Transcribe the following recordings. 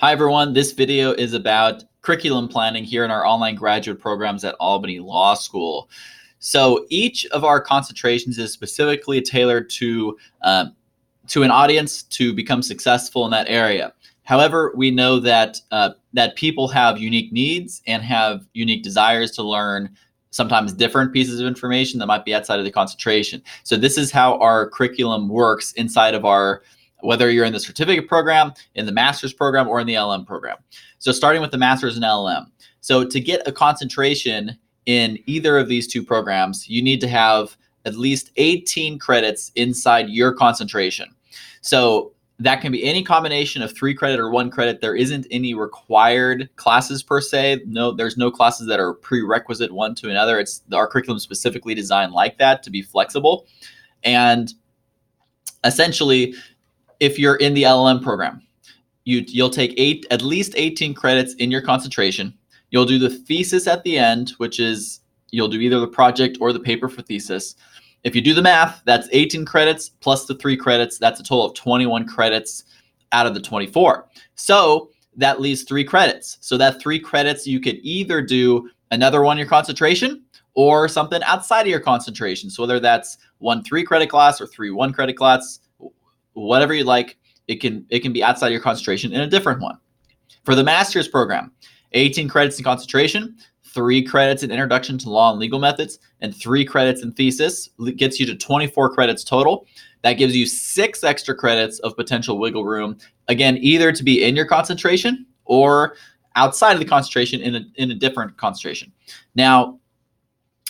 Hi everyone, this video is about curriculum planning here in our online graduate programs at Albany Law School. So each of our concentrations is specifically tailored to an audience to become successful in that area. However, we know that that people have unique needs and have unique desires to learn sometimes different pieces of information that might be outside of the concentration. So this is how our curriculum works inside of our, whether you're in the certificate program, in the master's program, or in the LM program. So starting with the master's and LM. So to get a concentration in either of these two programs, you need to have at least 18 credits inside your concentration. So that can be any combination of 3 credit or 1 credit. There isn't any required classes per se. No, there's no classes that are prerequisite one to another. It's our curriculum specifically designed like that to be flexible. And essentially, if you're in the LLM program, you'll take at least 18 credits in your concentration. You'll do the thesis at the end, which is you'll do either the project or the paper for thesis. If you do the math, that's 18 credits plus the 3 credits. That's a total of 21 credits out of the 24. So that leaves 3 credits. So that 3 credits, you could either do another one in your concentration or something outside of your concentration. So whether that's 1 3-credit class or 3 1-credit class, whatever you like, it can be outside your concentration in a different one. For the master's program, 18 credits in concentration, 3 credits in introduction to law and legal methods, and 3 credits in thesis gets you to 24 credits total. That gives you 6 extra credits of potential wiggle room, again, either to be in your concentration or outside of the concentration in a different concentration. Now,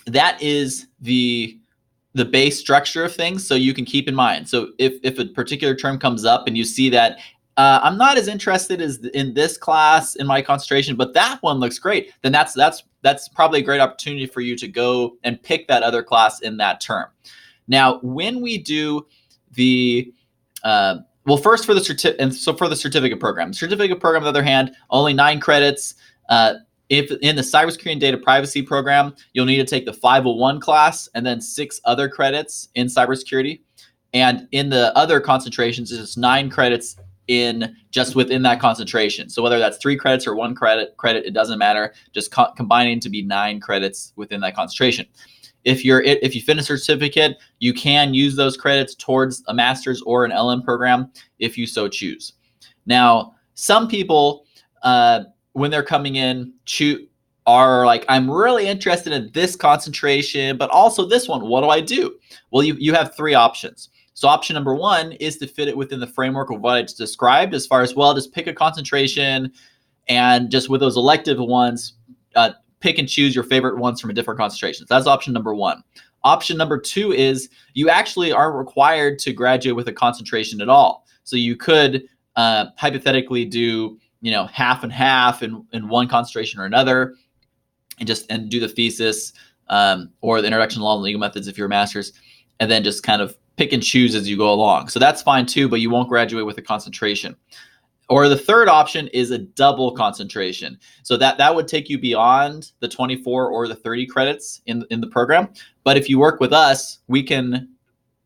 that is the base structure of things, so you can keep in mind. So if a particular term comes up and you see that I'm not as interested as in this class in my concentration, but that one looks great, then that's probably a great opportunity for you to go and pick that other class in that term. Now, when we do the well, first for the certificate program. Certificate program, on the other hand, only 9 credits. If in the cybersecurity and data privacy program, you'll need to take the 501 class and then 6 other credits in cybersecurity. And in the other concentrations, it's just 9 credits just within that concentration. So whether that's 3 credits or 1 credit, it doesn't matter. Just combining to be 9 credits within that concentration. If you finish a certificate, you can use those credits towards a master's or an LM program if you so choose. Now, some people, when they're coming in, are like, I'm really interested in this concentration, but also this one. What do I do? Well, you have 3 options. So option number 1 is to fit it within the framework of what I just described, as far as, well, just pick a concentration and just with those elective ones, pick and choose your favorite ones from a different concentration. So that's option number 1. Option number 2 is you actually aren't required to graduate with a concentration at all. So you could hypothetically do half and half in one concentration or another, and do the thesis or the introduction to law and legal methods if you're a master's, and then just kind of pick and choose as you go along. So that's fine too, but you won't graduate with a concentration. Or the third option is a double concentration. So that would take you beyond the 24 or the 30 credits in the program. But if you work with us, we can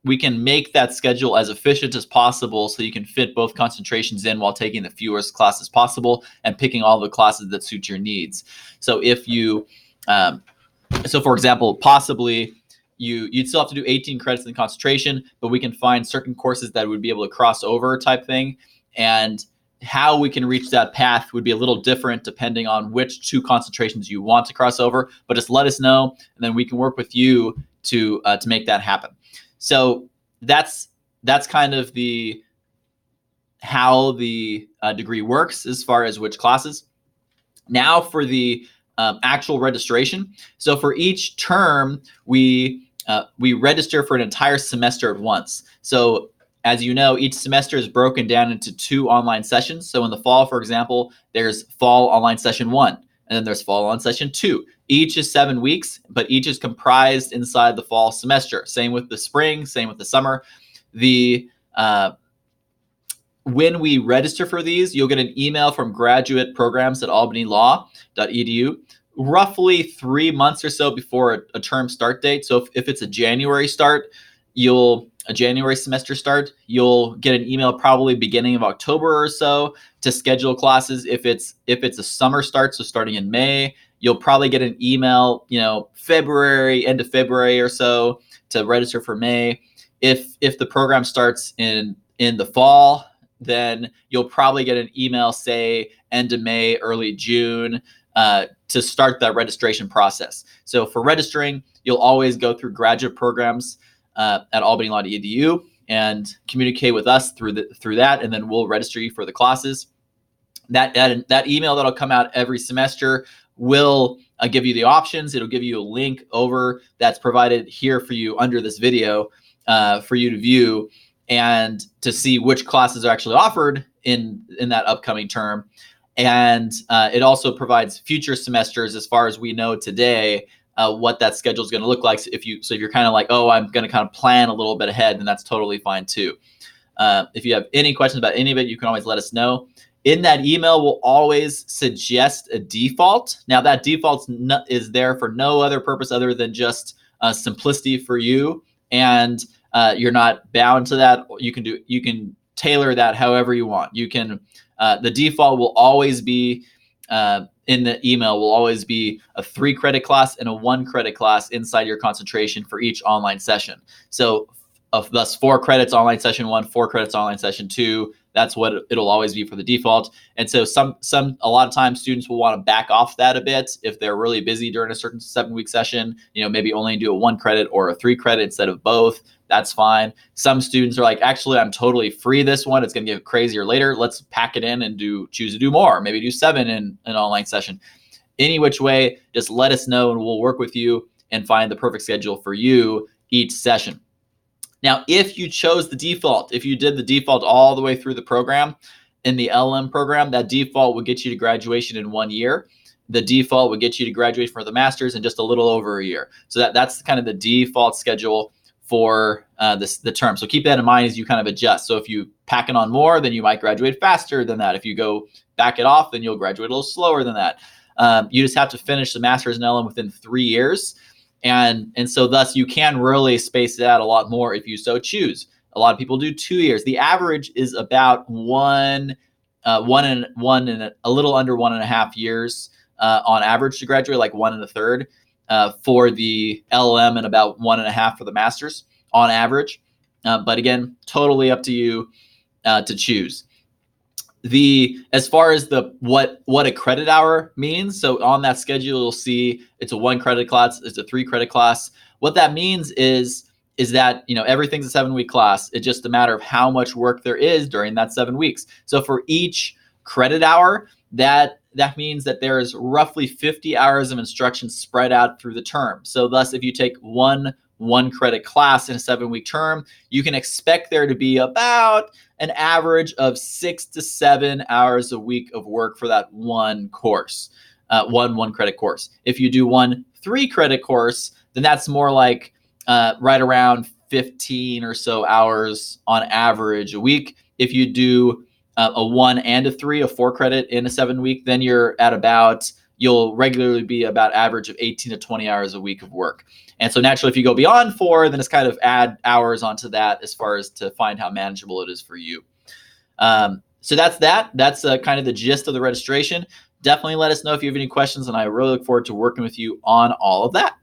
make that schedule as efficient as possible so you can fit both concentrations in while taking the fewest classes possible and picking all the classes that suit your needs. So if you, for example, possibly you'd still have to do 18 credits in concentration, but we can find certain courses that would be able to cross over type thing. And how we can reach that path would be a little different depending on which 2 concentrations you want to cross over. But just let us know, and then we can work with you to make that happen. So that's kind of how the degree works as far as which classes. Now for the actual registration. So for each term, we register for an entire semester at once. So as you know, each semester is broken down into 2 online sessions. So in the fall, for example, there's fall online session 1, and then there's fall online session 2. Each is 7 weeks, but each is comprised inside the fall semester. Same with the spring, same with the summer. When we register for these, you'll get an email from graduate programs at albanylaw.edu roughly 3 months or so before a term start date. So if it's a January start, you'll a January semester start, you'll get an email probably beginning of October or so to schedule classes. If it's a summer start, so starting in May, you'll probably get an email, February, end of February or so to register for May. If the program starts in the fall, then you'll probably get an email, say end of May, early June, to start that registration process. So for registering, you'll always go through graduate programs at albanylaw.edu and communicate with us through that, and then we'll register you for the classes. That email that'll come out every semester will give you the options. It'll give you a link over that's provided here for you under this video for you to view and to see which classes are actually offered in that upcoming term. And it also provides future semesters, as far as we know today, what that schedule is going to look like. So if you're kind of like, oh, I'm going to kind of plan a little bit ahead, then that's totally fine too. If you have any questions about any of it, you can always let us know. In that email, we'll always suggest a default. Now, that default is there for no other purpose other than just simplicity for you, and you're not bound to that. You can tailor that however you want. You can the default will always be in the email will always be a 3-credit class and a 1-credit class inside your concentration for each online session. So thus 4 credits online session 1, 4 credits online session 2. That's what it'll always be for the default. And so a lot of times students will want to back off that a bit if they're really busy during a certain 7-week session, maybe only do a 1 credit or a 3 credit instead of both. That's fine. Some students are like, actually, I'm totally free this one. It's going to get crazier later. Let's pack it in and choose to do more. Maybe do 7 in an online session. Any which way, just let us know and we'll work with you and find the perfect schedule for you each session. Now, if you chose the default, if you did the default all the way through the program, in the LM program, that default would get you to graduation in 1 year. The default would get you to graduate for the master's in just a little over a year. So that's kind of the default schedule for the term. So keep that in mind as you kind of adjust. So if you pack it on more, then you might graduate faster than that. If you go back it off, then you'll graduate a little slower than that. You just have to finish the master's in LM within 3 years. And so thus you can really space it out a lot more if you so choose. A lot of people do 2 years. The average is about one and a little under 1.5 years on average to graduate, like 1 1/3 for the LM and about 1.5 for the master's on average. But again, totally up to you to choose. As far as what a credit hour means, so on that schedule you'll see it's a 1 credit class, it's a 3 credit class. What that means is that everything's a 7-week class. It's just a matter of how much work there is during that 7 weeks. So for each credit hour, that means that there is roughly 50 hours of instruction spread out through the term. So thus, if you take one credit class in a 7-week term, you can expect there to be about an average of 6 to 7 hours a week of work for that one course, one credit course. If you do 1 3-credit course, then that's more like right around 15 or so hours on average a week. If you do a 1 and a 3, a 4 credit in a 7-week, then you'll regularly be about average of 18 to 20 hours a week of work. And so naturally, if you go beyond 4, then it's kind of add hours onto that as far as to find how manageable it is for you. So that's that. That's kind of the gist of the registration. Definitely let us know if you have any questions, and I really look forward to working with you on all of that.